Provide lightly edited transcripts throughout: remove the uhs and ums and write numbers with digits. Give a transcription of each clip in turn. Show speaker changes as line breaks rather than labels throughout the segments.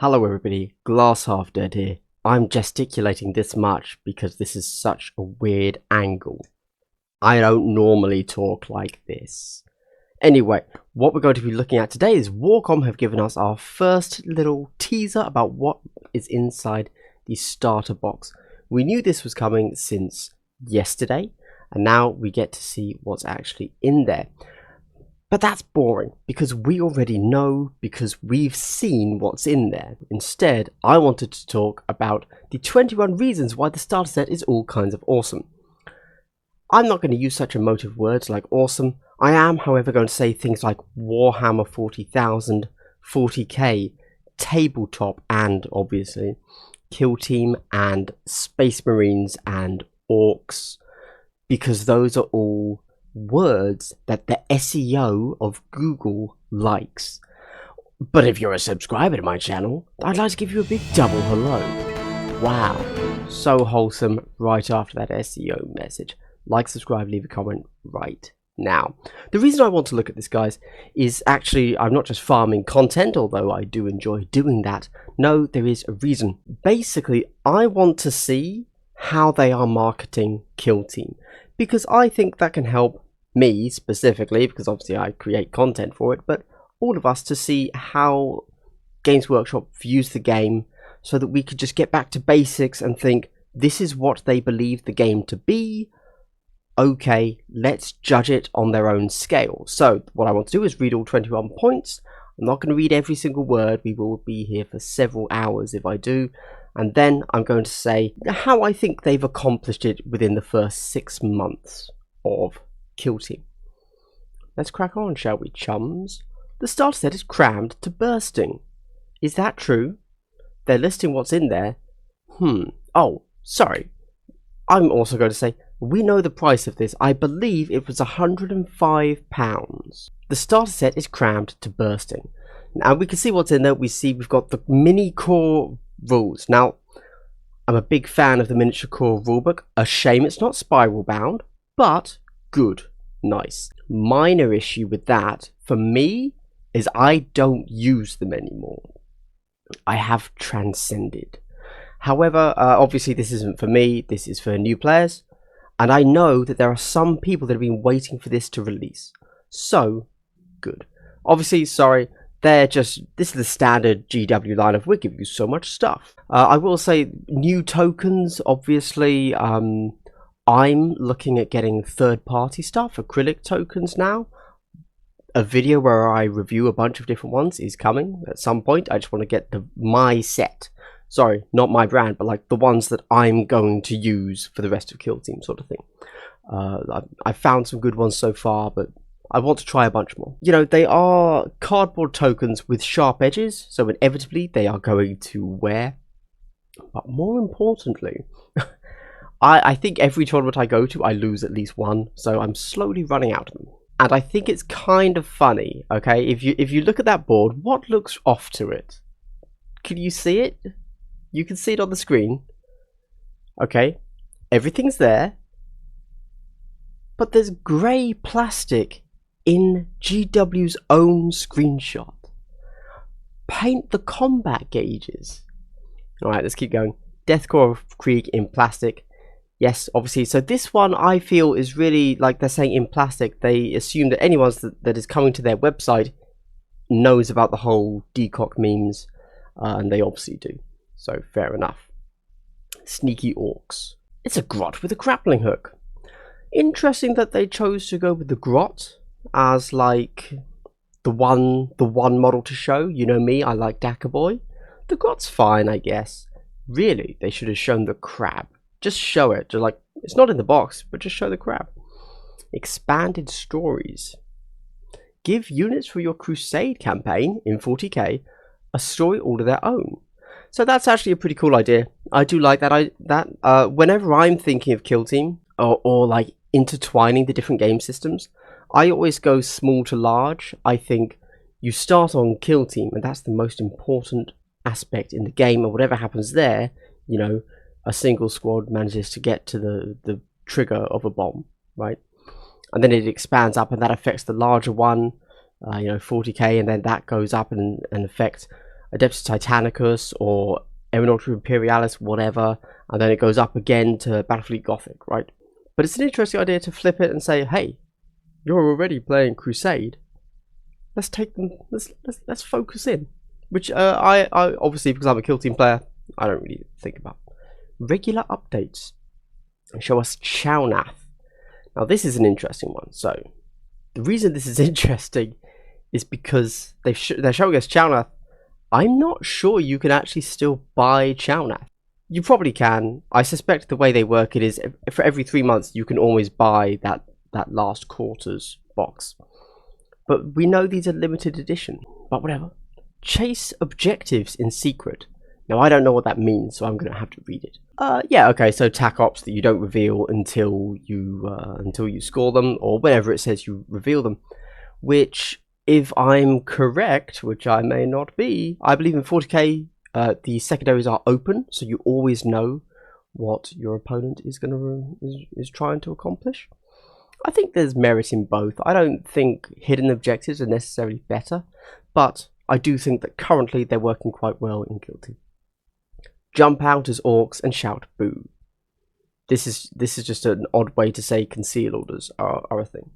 Hello everybody, Glass Half Dead here. I'm gesticulating this much because this is such a weird angle. I don't normally talk like this. Anyway, what we're going to be looking at today is Warcom have given us our first little teaser about what is inside the starter box. We knew this was coming since yesterday, and now we get to see what's actually in there. But that's boring, because we already know, because we've seen what's in there. Instead, I wanted to talk about the 21 reasons why the starter set is all kinds of awesome. I'm not going to use such emotive words like awesome. I am, however, going to say things like Warhammer 40,000, 40k, tabletop, and obviously Kill Team and Space Marines and Orcs, because those are all words that the SEO of Google likes. But if you're a subscriber to my channel, I'd like to give you a big double hello. Wow, so wholesome right after that SEO message. Like, subscribe, leave a comment right now. The reason I want to look at this, guys, is actually I'm not just farming content, although I do enjoy doing that. No, there is a reason. Basically, I want to see how they are marketing Kill Team, because I think that can help me specifically, because obviously I create content for it, but all of us to see how Games Workshop views the game, so that we could just get back to basics and think, this is what they believe the game to be. Okay, let's judge it on their own scale. So what I want to do is read all 21 points. I'm not going to read every single word. We will be here for several hours if I do. And then I'm going to say how I think they've accomplished it within the first 6 months of Kill Team. Let's crack on, shall we, chums? The starter set is crammed to bursting. Is that true? They're listing what's in there. Oh, sorry. I'm also going to say, we know the price of this. I believe it was £105. The starter set is crammed to bursting. Now we can see what's in there. We've got the mini core rules. Now, I'm a big fan of the miniature core rulebook. A shame it's not spiral bound, but good, nice. Minor issue with that for me is I don't use them anymore. I have transcended. However, obviously this isn't for me. This is for new players, and I know that there are some people that have been waiting for this to release. So good. Obviously, sorry. This is the standard GW line of, we give you so much stuff. I will say new tokens, obviously. I'm looking at getting third-party stuff, acrylic tokens now. A video where I review a bunch of different ones is coming at some point. I just want to get my set. Sorry, not my brand, but like the ones that I'm going to use for the rest of Kill Team, sort of thing. I've found some good ones so far, but I want to try a bunch more. You know, they are cardboard tokens with sharp edges, so inevitably they are going to wear. But more importantly, I think every tournament I go to, I lose at least one, so I'm slowly running out of them. And I think it's kind of funny, okay? If you look at that board, what looks off to it? Can you see it? You can see it on the screen. Okay, everything's there. But there's grey plastic in GW's own screenshot. Paint the combat gauges. Alright, let's keep going. Deathcore of Krieg in plastic. Yes, obviously. So this one I feel is really, like they're saying in plastic, they assume that anyone that is coming to their website knows about the whole decock memes, and they obviously do. So fair enough. Sneaky Orcs. It's a grot with a grappling hook. Interesting that they chose to go with the grot as like the one model to show. You know me, I like Dakka Boy. The grot's fine, I guess. Really, they should have shown the crab. Just show it. Just like, it's not in the box, but just show the crab. Expanded stories. Give units for your Crusade campaign in 40k a story all of their own. So that's actually a pretty cool idea. I do like that. Whenever I'm thinking of Kill Team or like intertwining the different game systems, I always go small to large. I think you start on Kill Team, and that's the most important aspect in the game, and whatever happens there, you know, a single squad manages to get to the trigger of a bomb, right? And then it expands up, and that affects the larger one, you know, 40k, and then that goes up and affects Adeptus Titanicus or Eminultra Imperialis, whatever, and then it goes up again to Battlefleet Gothic, right? But it's an interesting idea to flip it and say, hey, you're already playing Crusade. Let's take them. Let's focus in. Which I obviously, because I'm a Kill Team player, I don't really think about. Regular updates show us Chow Na. Now this is an interesting one. So the reason this is interesting is because they're showing us Chow Na. I'm not sure you can actually still buy Chow Na. You probably can. I suspect the way they work it is for every 3 months you can always buy that last quarter's box. But we know these are limited edition. But whatever. Chase objectives in secret. Now I don't know what that means, so I'm going to have to read it. Yeah, okay. So TAC ops that you don't reveal until you score them, or whenever it says you reveal them, which, if I'm correct, which I may not be, I believe in 40k the secondaries are open, so you always know what your opponent is trying to accomplish. I think there's merit in both. I don't think hidden objectives are necessarily better, but I do think that currently they're working quite well in Kill Team. Jump out as orcs and shout boo. This is just an odd way to say conceal orders are a thing.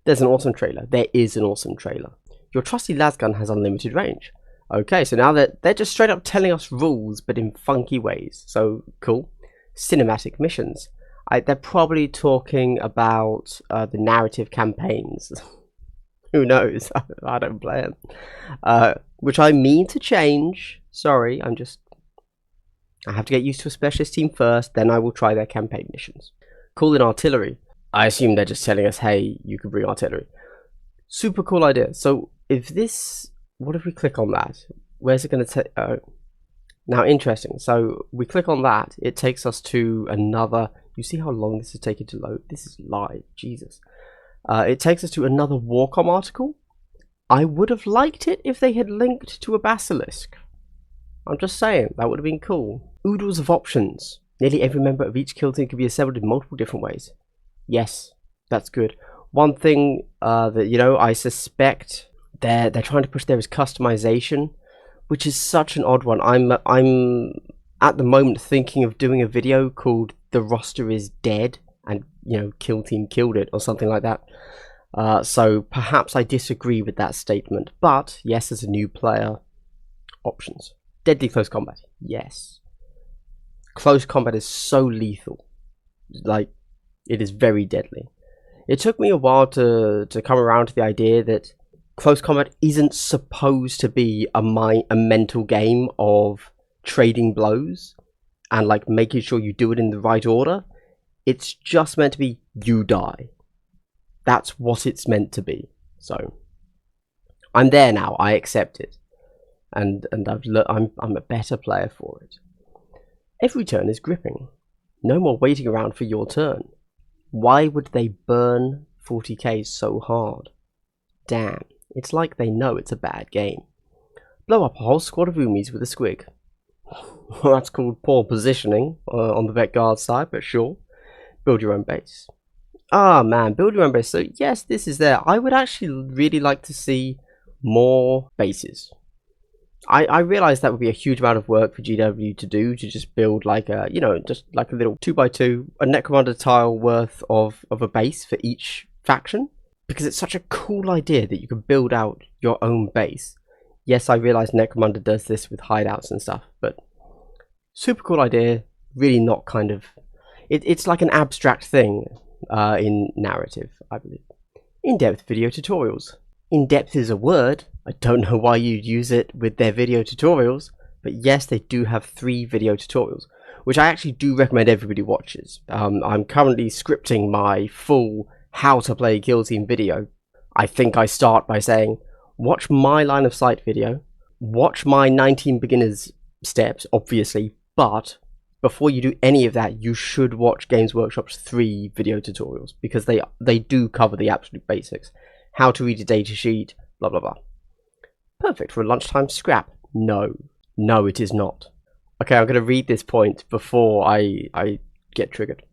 There's an awesome trailer. There is an awesome trailer. Your trusty lasgun has unlimited range. Okay, so now they're just straight up telling us rules, but in funky ways. So cool. Cinematic missions. They're probably talking about the narrative campaigns. Who knows? I don't play them. Which I mean to change. Sorry, I have to get used to a specialist team first, then I will try their campaign missions. Call in artillery. I assume they're just telling us, hey, you can bring artillery. Super cool idea. So if this, what if we click on that? Where's it going to take? Now interesting. So we click on that. It takes us to another. You see how long this is taking to load? This is live. Jesus. It takes us to another Warcom article. I would have liked it if they had linked to a basilisk. I'm just saying, that would have been cool. Oodles of options. Nearly every member of each kill team can be assembled in multiple different ways. Yes, that's good. One thing that, I suspect they're trying to push there is customization, which is such an odd one. I'm at the moment thinking of doing a video called "The Roster is Dead" and Kill Team killed it or something like that. So perhaps I disagree with that statement. But yes, as a new player, options. Deadly close combat. Yes. Close combat is so lethal. Like, it is very deadly. It took me a while to come around to the idea that close combat isn't supposed to be a mental game of trading blows and like making sure you do it in the right order. It's just meant to be you die. That's what it's meant to be. So I'm there now. I accept it. And I'm a better player for it. Every turn is gripping. No more waiting around for your turn. Why would they burn 40k so hard? Damn, it's like they know it's a bad game. Blow up a whole squad of Umis with a squig. Well, that's called poor positioning on the vet guard side, but sure. Build your own base. Ah man, build your own base. So yes, this is there. I would actually really like to see more bases. I realize that would be a huge amount of work for GW to do, to just build like a, just like a little 2x2, a Necromunda tile worth of a base for each faction, because it's such a cool idea that you can build out your own base. Yes, I realize Necromunda does this with hideouts and stuff, but super cool idea, really not kind of, it's like an abstract thing in narrative, I believe. In-depth video tutorials. In-depth is a word. I don't know why you'd use it with their video tutorials, but yes, they do have 3 video tutorials, which I actually do recommend everybody watches. I'm currently scripting my full how to play Kill Team video. I think I start by saying, watch my line of sight video, watch my 19 beginners steps, obviously, but before you do any of that, you should watch Games Workshop's 3 video tutorials, because they do cover the absolute basics. How to read a datasheet, blah blah blah. Perfect for a lunchtime scrap. No, it is not. Okay, I'm going to read this point before I get triggered.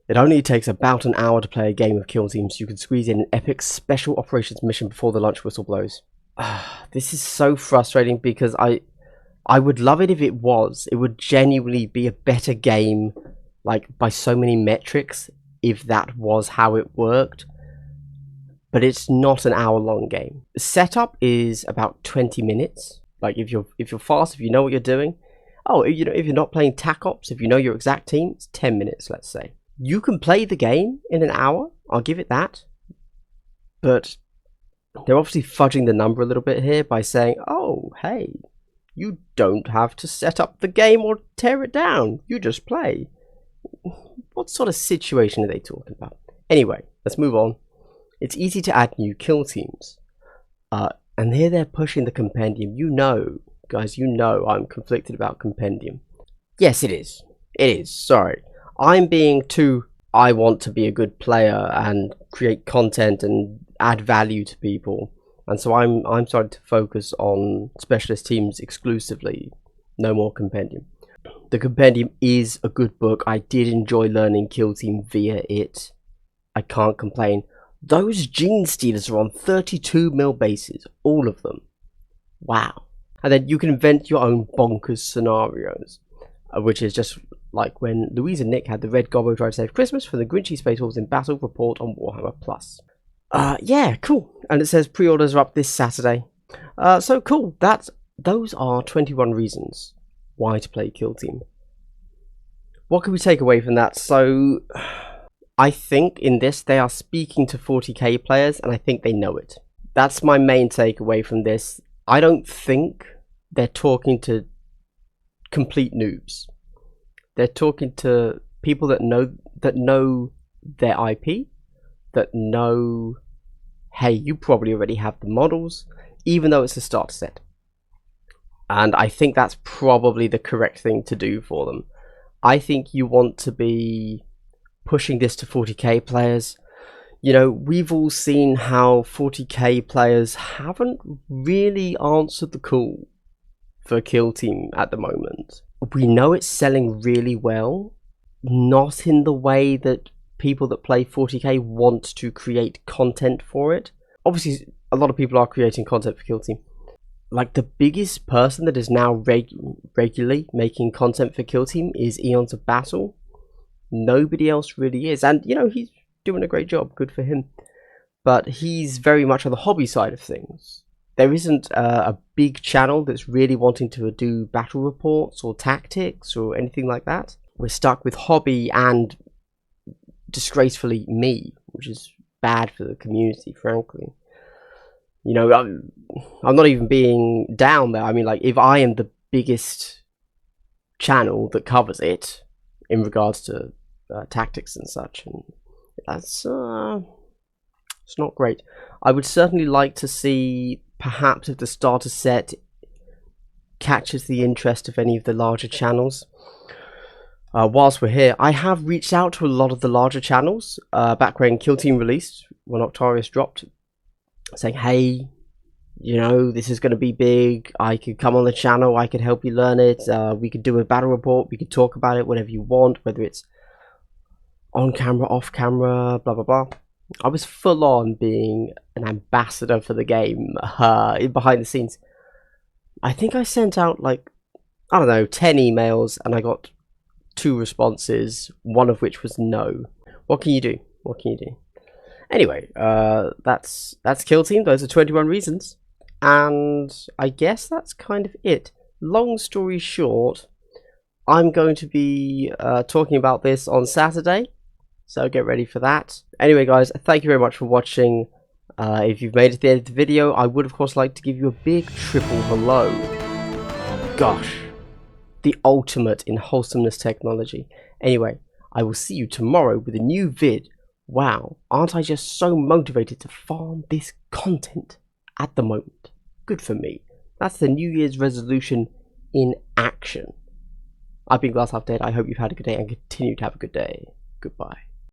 It only takes about an hour to play a game of Kill Team, so you can squeeze in an epic special operations mission before the lunch whistle blows. This is so frustrating because I would love it if it was. It would genuinely be a better game, like by so many metrics, if that was how it worked. But it's not an hour-long game. The setup is about 20 minutes. Like if you're fast, if you know what you're doing. Oh, you know, if you're not playing TAC Ops, if you know your exact team, it's 10 minutes, let's say. You can play the game in an hour. I'll give it that. But they're obviously fudging the number a little bit here by saying, oh, hey, you don't have to set up the game or tear it down. You just play. What sort of situation are they talking about? Anyway, let's move on. It's easy to add new kill teams. And here they're pushing the Compendium. You know, guys, you know I'm conflicted about Compendium. Yes, it is. It is. Sorry. I'm being too... I want to be a good player and create content and add value to people. And so I'm starting to focus on specialist teams exclusively. No more Compendium. The Compendium is a good book. I did enjoy learning Kill Team via it. I can't complain. Those Gene Stealers are on 32mm bases, all of them. Wow. And then you can invent your own bonkers scenarios, which is just like when Louise and Nick had the Red Gobbo try to save Christmas from the Grinchy Space Wolves in battle. Report on Warhammer Plus. Yeah, cool. And it says pre-orders are up this Saturday. So cool. Those are 21 reasons why to play Kill Team. What can we take away from that? So I think in this they are speaking to 40k players, and I think they know it. That's my main takeaway from this. I don't think they're talking to complete noobs. They're talking to people that know their IP, that know, hey, you probably already have the models, even though it's a starter set. And I think that's probably the correct thing to do for them. I think you want to be pushing this to 40k players. You know, we've all seen how 40k players haven't really answered the call for Kill Team at the moment. We know it's selling really well, not in the way that people that play 40k want to create content for it. Obviously, a lot of people are creating content for Kill Team. Like, the biggest person that is now regularly making content for Kill Team is Eons of Battle. Nobody else really is, and you know, he's doing a great job, good for him, but he's very much on the hobby side of things. There isn't a big channel that's really wanting to do battle reports or tactics or anything like that. We're stuck with hobby and, disgracefully, me, which is bad for the community, frankly. You know, I'm not even being down there. I mean, like, if I am the biggest channel that covers it in regards to tactics and such, and that's it's not great. I would certainly like to see perhaps if the starter set catches the interest of any of the larger channels. Whilst we're here, I have reached out to a lot of the larger channels back when Kill Team released, when Octarius dropped, saying, hey, you know, this is going to be big, I could come on the channel, I could help you learn it, we could do a battle report, we could talk about it, whatever you want, whether it's on camera, off camera, blah blah blah. I was full on being an ambassador for the game behind the scenes. I think I sent out, like, I don't know, 10 emails, and I got 2 responses, one of which was no. What can you do? What can you do? Anyway, that's Kill Team. Those are 21 reasons, and I guess that's kind of it. Long story short, I'm going to be talking about this on Saturday, so get ready for that. Anyway, guys, thank you very much for watching. If you've made it to the end of the video, I would of course like to give you a big triple hello. Gosh, the ultimate in wholesomeness technology. Anyway, I will see you tomorrow with a new vid. Wow, aren't I just so motivated to farm this content at the moment? Good for me. That's the New Year's resolution in action. I've been Glass Half Dead. I hope you've had a good day and continue to have a good day. Goodbye.